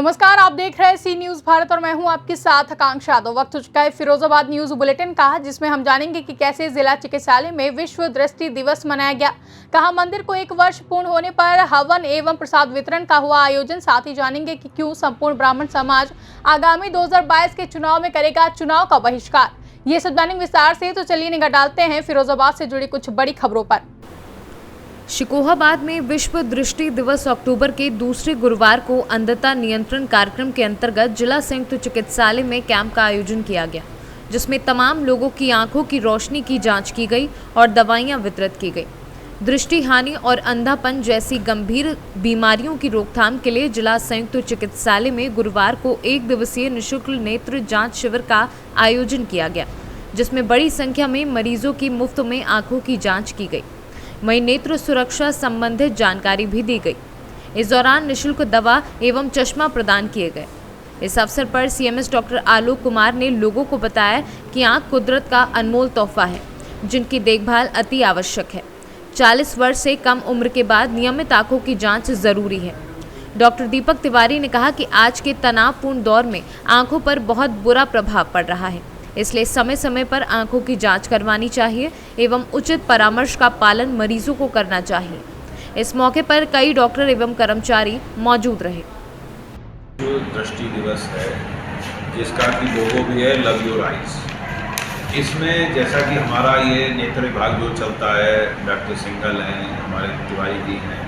नमस्कार, आप देख रहे हैं सी न्यूज भारत और मैं हूं आपके साथ आकांक्षा यादव। वक्त हो चुका है फिरोजाबाद न्यूज बुलेटिन का, जिसमें हम जानेंगे कि कैसे जिला चिकित्सालय में विश्व दृष्टि दिवस मनाया गया, कहां मंदिर को 1 वर्ष पूर्ण होने पर हवन एवं प्रसाद वितरण का हुआ आयोजन। साथ ही जानेंगे कि क्यों संपूर्ण ब्राह्मण समाज आगामी 2022 के चुनाव में करेगा चुनाव का बहिष्कार। ये सब जानेंगे विस्तार से, तो चलिए निगाह डालते हैं फिरोजाबाद से जुड़ी कुछ बड़ी खबरों पर। शिकोहाबाद में विश्व दृष्टि दिवस अक्टूबर के दूसरे गुरुवार को अंधता नियंत्रण कार्यक्रम के अंतर्गत जिला संयुक्त चिकित्सालय में कैंप का आयोजन किया गया, जिसमें तमाम लोगों की आंखों की रोशनी की जांच की गई और दवाइयां वितरित की गई। दृष्टि हानि और अंधापन जैसी गंभीर बीमारियों की रोकथाम के लिए जिला संयुक्त चिकित्सालय में गुरुवार को 1 दिवसीय निःशुल्क नेत्र जांच शिविर का आयोजन किया गया, जिसमें बड़ी संख्या में मरीजों की मुफ्त में आंखों की जाँच की गई। वहीं नेत्र सुरक्षा संबंधित जानकारी भी दी गई। इस दौरान निःशुल्क दवा एवं चश्मा प्रदान किए गए। इस अवसर पर सीएमएस डॉक्टर आलोक कुमार ने लोगों को बताया कि आंख कुदरत का अनमोल तोहफा है, जिनकी देखभाल अति आवश्यक है। 40 वर्ष से कम उम्र के बाद नियमित आंखों की जांच जरूरी है। डॉक्टर दीपक तिवारी ने कहा कि आज के तनावपूर्ण दौर में आंखों पर बहुत बुरा प्रभाव पड़ रहा है, इसलिए समय समय पर आंखों की जांच करवानी चाहिए एवं उचित परामर्श का पालन मरीजों को करना चाहिए। इस मौके पर कई डॉक्टर एवं कर्मचारी मौजूद रहे। जो दृष्टि दिवस है, जिसका कि लोगो भी है लव योर आइज, इसमें जैसा कि हमारा ये नेत्र विभाग जो चलता है, डॉक्टर सिंघल हैं, हमारे तिवारी जी हैं,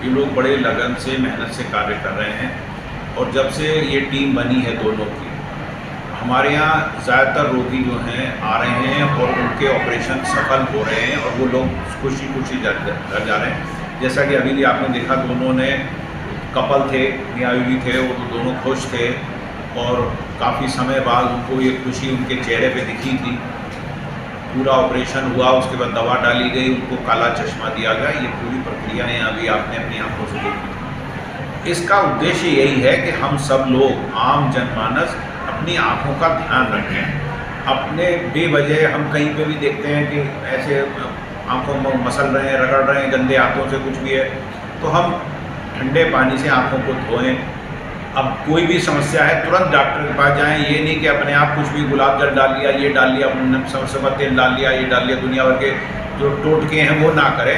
ये लोग बड़े लगन से मेहनत से कार्य कर रहे हैं। और जब से ये टीम बनी है दोनों की, हमारे यहाँ ज़्यादातर रोगी जो हैं आ रहे हैं और उनके ऑपरेशन सफल हो रहे हैं और वो लोग खुशी खुशी घर जा रहे हैं। जैसा कि अभी भी आपने देखा, दोनों ने कपल थे, न्यायोगी थे, वो तो दोनों खुश थे और काफ़ी समय बाद उनको ये खुशी उनके चेहरे पे दिखी थी। पूरा ऑपरेशन हुआ, उसके बाद दवा डाली गई, उनको काला चश्मा दिया गया। ये पूरी प्रक्रियाएँ अभी आपने अपनी आंखों से देखी। इसका उद्देश्य यही है कि हम सब लोग, आम जनमानस, अपनी आँखों का ध्यान रखें। अपने बेवजह हम कहीं पे भी देखते हैं कि ऐसे आँखों में मसल रहे हैं, रगड़ रहे हैं गंदे हाथों से, कुछ भी है तो हम ठंडे पानी से आँखों को धोएं। अब कोई भी समस्या है तुरंत डॉक्टर के पास जाएं। ये नहीं कि अपने आप कुछ भी गुलाब जल डाल लिया, ये डाल लिया, सरसों का तेल डाल लिया, ये डाल लिया, दुनिया भर के जो टोटके हैं वो ना करें।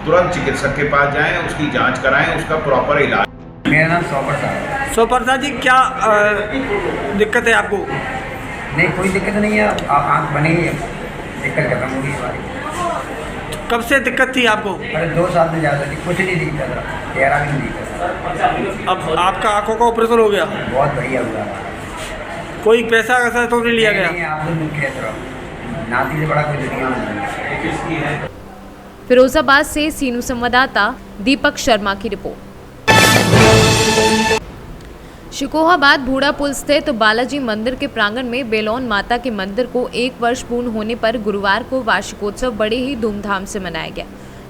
तुरंत चिकित्सक के पास जाएँ, उसकी जाँच कराएँ, उसका प्रॉपर इलाज। मेरा नाम सोपर साहब। सोपर साहब जी, क्या दिक्कत है आपको? नहीं, कोई दिक्कत नहीं है। आप आँख बनी है, दिक्कत खत्म होगी हमारी। कब से दिक्कत थी आपको? अरे 2 साल से ज़्यादा थी, कुछ नहीं दिखता था, गहरा भी नहीं दिखता था। अब आपका आँखों का ऑपरेशन हो गया? बहुत बढ़िया हुआ। कोई पैसा वैसा तो नहीं लिया गया? नहीं, आप लोग दुख है थोड़ा, नाती से बड़ा कोई दुनिया नहीं है। फिरोजाबाद से सीनू संवाददाता दीपक शर्मा की रिपोर्ट। शिकोहाबाद भूड़ा पुल स्थित बालाजी मंदिर के प्रांगण में बेलोन माता के मंदिर को 1 वर्ष पूर्ण होने पर गुरुवार को वार्षिकोत्सव बड़े ही धूमधाम से मनाया गया,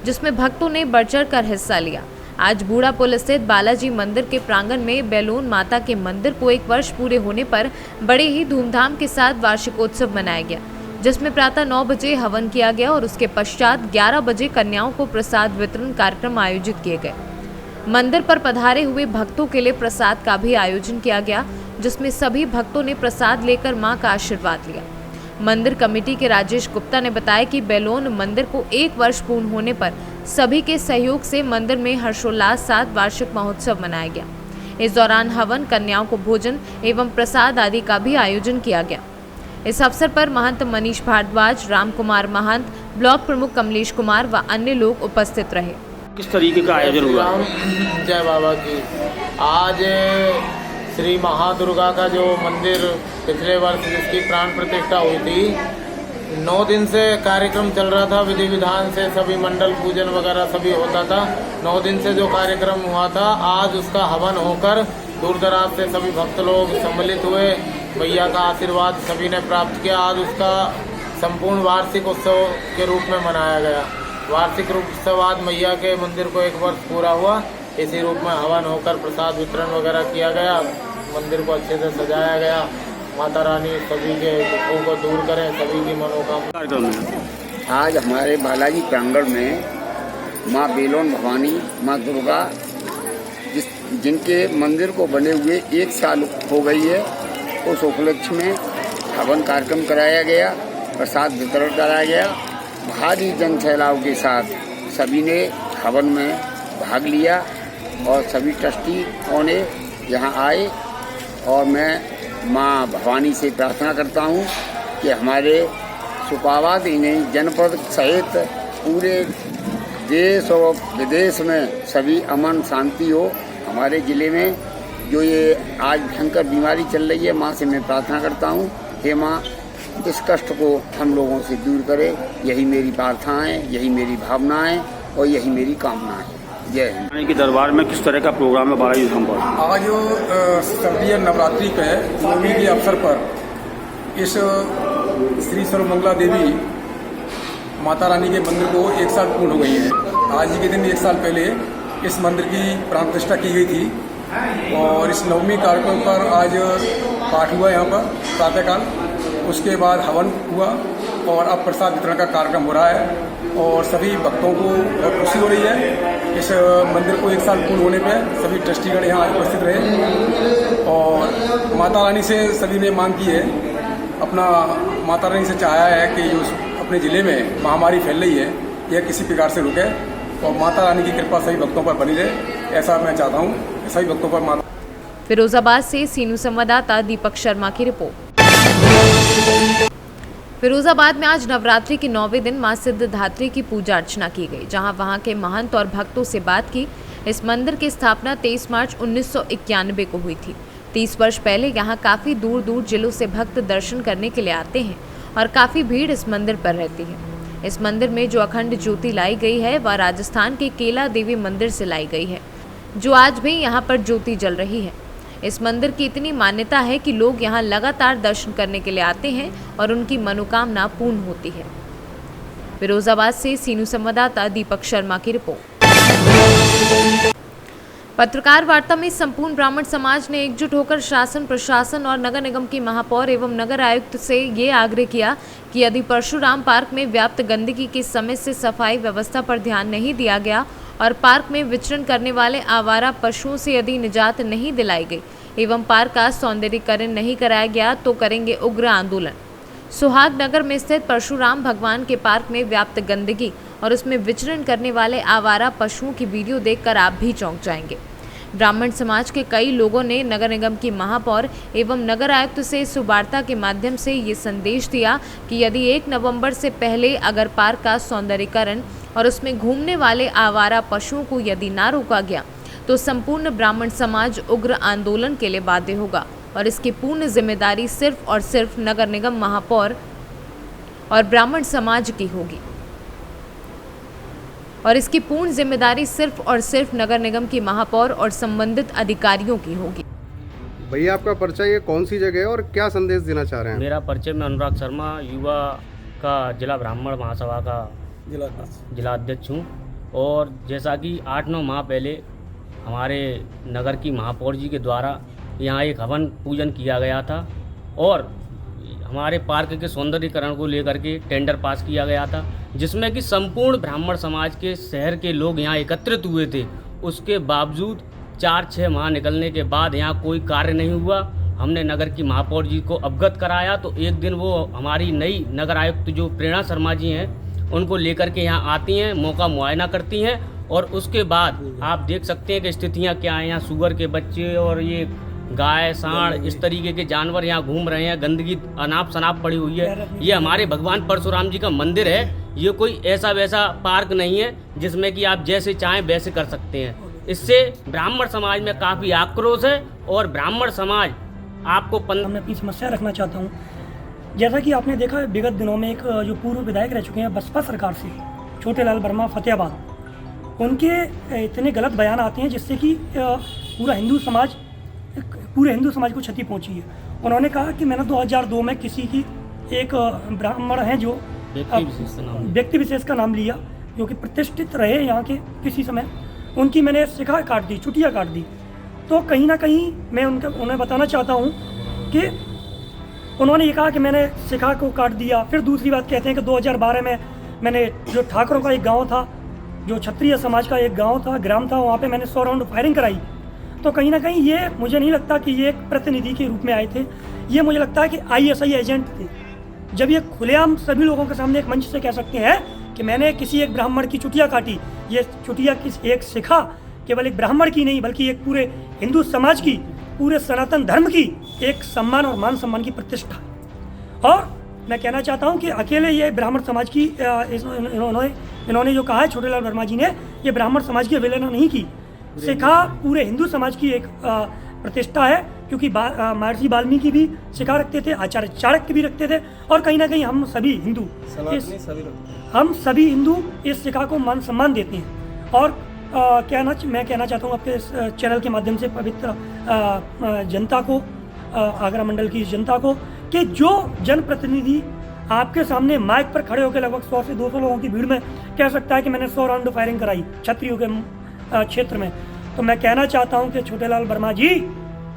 जिसमें भक्तों ने बढ़ चढ़ कर हिस्सा लिया। आज भूड़ा पुल स्थित बालाजी मंदिर के प्रांगण में बेलोन माता के मंदिर को 1 वर्ष पूरे होने पर बड़े ही धूमधाम के साथ वार्षिकोत्सव मनाया गया, जिसमें प्रातः 9 बजे हवन किया गया और उसके पश्चात 11 बजे कन्याओं को प्रसाद वितरण कार्यक्रम आयोजित किए गए। मंदिर पर पधारे हुए भक्तों के लिए प्रसाद का भी आयोजन किया गया, जिसमें सभी भक्तों ने प्रसाद लेकर मां का आशीर्वाद लिया। मंदिर कमेटी के राजेश गुप्ता ने बताया कि बेलोन मंदिर को 1 वर्ष पूर्ण होने पर सभी के सहयोग से मंदिर में हर्षोल्लास साथ वार्षिक महोत्सव मनाया गया। इस दौरान हवन, कन्याओं को भोजन एवं प्रसाद आदि का भी आयोजन किया गया। इस अवसर पर महंत मनीष भारद्वाज, राम कुमार महंत, ब्लॉक प्रमुख कमलेश कुमार व अन्य लोग उपस्थित रहे। किस तरीके का आयोजन हुआ? जय बाबा की। आज श्री महादुर्गा का जो मंदिर पिछले वर्ष जिसकी प्राण प्रतिष्ठा हुई थी, 9 दिन से कार्यक्रम चल रहा था। विधि विधान से सभी मंडल पूजन वगैरह सभी होता था। 9 दिन से जो कार्यक्रम हुआ था, आज उसका हवन होकर दूर दराज से सभी भक्त लोग सम्मिलित हुए। मैया का आशीर्वाद सभी ने प्राप्त किया। आज उसका संपूर्ण वार्षिक उत्सव के रूप में मनाया गया। वार्षिक रूप से बाद मैया के मंदिर को 1 वर्ष पूरा हुआ। इसी रूप में हवन होकर प्रसाद वितरण वगैरह किया गया। मंदिर को अच्छे से सजाया गया। माता रानी सभी के दुखों को दूर करें, सभी की मनोकामना। आज हमारे बालाजी प्रांगण में माँ बेलोन भवानी, माँ दुर्गा जिनके मंदिर को बने हुए 1 साल हो गई है, उस उपलक्ष्य में हवन कार्यक्रम कराया गया, प्रसाद वितरण कराया गया। भारी जन सैलाव के साथ सभी ने हवन में भाग लिया और सभी ट्रस्टियों ने यहाँ आए। और मैं माँ भवानी से प्रार्थना करता हूँ कि हमारे सुपावाद इन्हें जनपद सहित पूरे देश और विदेश में सभी अमन शांति हो। हमारे ज़िले में जो ये आज भयंकर बीमारी चल रही है, माँ से मैं प्रार्थना करता हूँ, हे माँ इस कष्ट को हम लोगों से दूर करे। यही मेरी प्रार्थनाएं, यही मेरी भावनाएं और यही मेरी कामनाएं। जय हिंद। की दरबार में किस तरह का प्रोग्राम है 12 दिसंबर? आज शारदीय नवरात्रि पे नवमी के अवसर पर इस श्री सर्वमंगला देवी माता रानी के मंदिर को 1 साल पूर्ण हो गई है। आज ही के दिन 1 साल पहले इस मंदिर की प्राण प्रतिष्ठा की गई थी और इस नवमी कार्यक्रम पर आज पाठ हुआ यहाँ पर प्रातःकाल। उसके बाद हवन हुआ और अब प्रसाद वितरण का कार्यक्रम हो रहा है और सभी भक्तों को बहुत खुशी हो रही है। इस मंदिर को 1 साल पूर्ण होने पर सभी ट्रस्टीगण यहाँ उपस्थित रहे और माता रानी से सभी ने मांग की है, अपना माता रानी से चाहा है कि जो अपने ज़िले में महामारी फैल रही है यह किसी प्रकार से रुके और माता रानी की कृपा सभी भक्तों पर बनी रहे, ऐसा मैं चाहता हूँ। सभी भक्तों पर माता। फिरोजाबाद से सीनू संवाददाता दीपक शर्मा की रिपोर्ट। फिरोजाबाद में आज नवरात्रि के 9वें दिन मां सिद्धधात्री की पूजा अर्चना की गई, जहां वहां के महंत और भक्तों से बात की। इस मंदिर की स्थापना 23 मार्च 1991 को हुई थी। 30 वर्ष पहले यहां काफी दूर दूर जिलों से भक्त दर्शन करने के लिए आते हैं और काफी भीड़ इस मंदिर पर रहती है। इस मंदिर में जो अखंड ज्योति लाई गई है वह राजस्थान के केला देवी मंदिर से लाई गई है, जो आज भी यहाँ पर ज्योति जल रही है। इस मंदिर की इतनी मान्यता है कि लोग यहाँ लगातार दर्शन करने के लिए आते हैं और उनकी मनोकामना पूर्ण होती है। फिरोजाबाद से सीनू संवाददाता दीपक शर्मा की रिपोर्ट। पत्रकार वार्ता में संपूर्ण ब्राह्मण समाज ने एकजुट होकर शासन, प्रशासन और नगर निगम की महापौर एवं नगर आयुक्त से ये आग्रह किया कि यदि परशुराम पार्क में व्याप्त गंदगी के समय से सफाई व्यवस्था पर ध्यान नहीं दिया गया और पार्क में विचरण करने वाले आवारा पशुओं से यदि निजात नहीं दिलाई गई एवं पार्क का सौंदर्यीकरण नहीं कराया गया तो करेंगे उग्र आंदोलन। सुहागनगर में स्थित परशुराम भगवान के पार्क में व्याप्त गंदगी और उसमें विचरण करने वाले आवारा पशुओं की वीडियो देखकर आप भी चौंक जाएंगे। ब्राह्मण समाज के कई लोगों ने नगर निगम की महापौर एवं नगर आयुक्त से इस वार्ता के माध्यम से ये संदेश दिया कि यदि 1 नवंबर से पहले अगर पार्क का सौंदर्यीकरण और उसमें घूमने वाले आवारा पशुओं को यदि ना रोका गया तो संपूर्ण ब्राह्मण समाज उग्र आंदोलन के लिए बाध्य होगा और इसकी पूर्ण जिम्मेदारी सिर्फ और सिर्फ नगर निगम महापौर और ब्राह्मण समाज की होगी और इसकी पूर्ण जिम्मेदारी सिर्फ और सिर्फ नगर निगम की महापौर और संबंधित अधिकारियों की होगी। भैया आपका परिचय ये कौन सी जगह है और क्या संदेश देना चाह रहे हैं? मेरा परिचय में अनुराग शर्मा, युवा का जिला ब्राह्मण महासभा का जिला अध्यक्ष हूँ। और जैसा कि 8-9 माह पहले हमारे नगर की महापौर जी के द्वारा यहाँ एक हवन पूजन किया गया था और हमारे पार्क के सौंदर्यीकरण को लेकर के टेंडर पास किया गया था, जिसमें कि संपूर्ण ब्राह्मण समाज के शहर के लोग यहाँ एकत्रित हुए थे। उसके बावजूद 4-6 माह निकलने के बाद यहाँ कोई कार्य नहीं हुआ। हमने नगर की महापौर जी को अवगत कराया तो एक दिन वो हमारी नई नगर आयुक्त जो प्रेरणा शर्मा जी हैं उनको लेकर के यहाँ आती हैं, मौका मुआयना करती हैं और उसके बाद आप देख सकते हैं कि स्थितियाँ क्या हैं। यहाँ सुअर के बच्चे और ये गाय, सांड, इस तरीके के जानवर यहाँ घूम रहे हैं। गंदगी अनाप शनाप पड़ी हुई है। ये हमारे भगवान परशुराम जी का मंदिर है, ये कोई ऐसा वैसा पार्क नहीं है जिसमें कि आप जैसे चाहें वैसे कर सकते हैं। इससे ब्राह्मण समाज में काफ़ी आक्रोश है और ब्राह्मण समाज आपको मैं अपनी समस्या रखना चाहता हूँ। जैसा कि आपने देखा विगत दिनों में एक जो पूर्व विधायक रह चुके हैं बसपा सरकार से, छोटे लाल वर्मा फतेहाबाद, उनके इतने गलत बयान आते हैं जिससे कि पूरे हिंदू समाज को क्षति पहुंची है। उन्होंने कहा कि मैंने 2002 में किसी की एक ब्राह्मण हैं जो व्यक्ति विशेष का नाम लिया जो कि प्रतिष्ठित रहे यहाँ के किसी समय, उनकी मैंने शिखा काट दी, चुटिया काट दी। तो कहीं ना कहीं मैं उन्हें बताना चाहता हूँ कि उन्होंने ये कहा कि मैंने शिखा को काट दिया। फिर दूसरी बात कहते हैं कि 2012 में मैंने जो ठाकुरों का एक गाँव था, जो क्षत्रिय समाज का एक गाँव था, ग्राम था, वहाँ पर मैंने 100 राउंड फायरिंग कराई तो कहीं ना कहीं ये मुझे नहीं लगता कि ये एक प्रतिनिधि के रूप में आए थे। ये मुझे लगता है कि ISI एजेंट थे। जब ये खुलेआम सभी लोगों के सामने एक मंच से कह सकते हैं कि मैंने किसी एक ब्राह्मण की चुटिया काटी, ये चुटिया किस एक सिखा केवल एक ब्राह्मण की नहीं बल्कि एक पूरे हिंदू समाज की, पूरे सनातन धर्म की एक सम्मान और मान सम्मान की प्रतिष्ठा। और मैं कहना चाहता हूं कि अकेले ये ब्राह्मण समाज की इन्होंने जो कहा है छोटेलाल वर्मा जी ने, ये ब्राह्मण समाज की अवहेलना नहीं की, सिखा पूरे हिंदू समाज की एक प्रतिष्ठा है। क्योंकि महर्षि वाल्मीकि भी सिखा रखते थे, आचार्य चाणक्य भी रखते थे, और कहीं ना कहीं हम सभी हिंदू इस सिखा को मान सम्मान देते हैं। और मैं कहना चाहता हूँ आपके इस चैनल के माध्यम से पवित्र जनता को, आगरा मंडल की जनता को, कि जो जनप्रतिनिधि आपके सामने माइक पर खड़े होकर लगभग 100 से 200 लोगों की भीड़ में कह सकता है कि मैंने 100 राउंड फायरिंग कराई क्षत्रियों के क्षेत्र में, तो मैं कहना चाहता हूं कि छोटेलाल वर्मा जी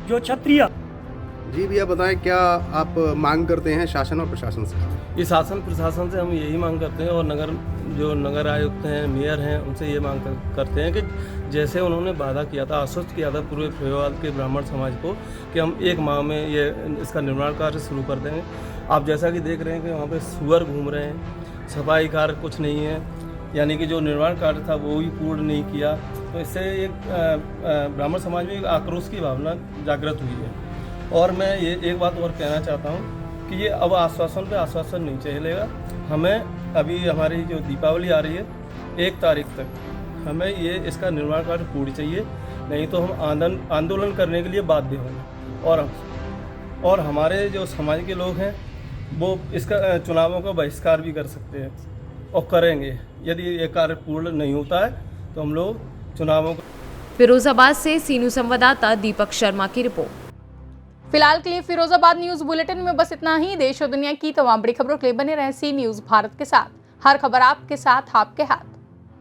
जो क्षत्रिय। जी भैया बताएं, क्या आप मांग करते हैं शासन और प्रशासन से? ये शासन प्रशासन से हम यही मांग करते हैं, और नगर आयुक्त हैं, मेयर हैं, उनसे ये मांग करते हैं कि जैसे उन्होंने वादा किया था, आश्वस्त किया था पूरे फतेहाबाद के ब्राह्मण समाज को कि हम 1 माह में ये इसका निर्माण कार्य शुरू कर देंगे। आप जैसा कि देख रहे हैं कि वहाँ पे सुअर घूम रहे हैं, सफाई कार्य कुछ नहीं है, यानी कि जो निर्माण कार्य था वो भी पूर्ण नहीं किया। तो इससे एक ब्राह्मण समाज में एक आक्रोश की भावना जागृत हुई है। और मैं ये एक बात और कहना चाहता हूँ कि ये अब आश्वासन पे आश्वासन नहीं चलेगा। हमें अभी हमारी जो दीपावली आ रही है 1 तारीख तक, हमें ये इसका निर्माण कार्य पूर्ण चाहिए, नहीं तो हम आंदोलन करने के लिए बाध्य होंगे। और हमारे जो समाज के लोग हैं वो इसका चुनावों का बहिष्कार भी कर सकते हैं और करेंगे। यदि ये कार्य पूर्ण नहीं होता है तो हम लोग चुनावों का। फिरोजाबाद से सीनू संवाददाता दीपक शर्मा की रिपोर्ट। फिलहाल के लिए फिरोजाबाद न्यूज बुलेटिन में बस इतना ही। देश और दुनिया की तमाम बड़ी खबरों के लिए बने रहें सी न्यूज भारत के साथ। हर खबर आपके साथ, आपके हाथ।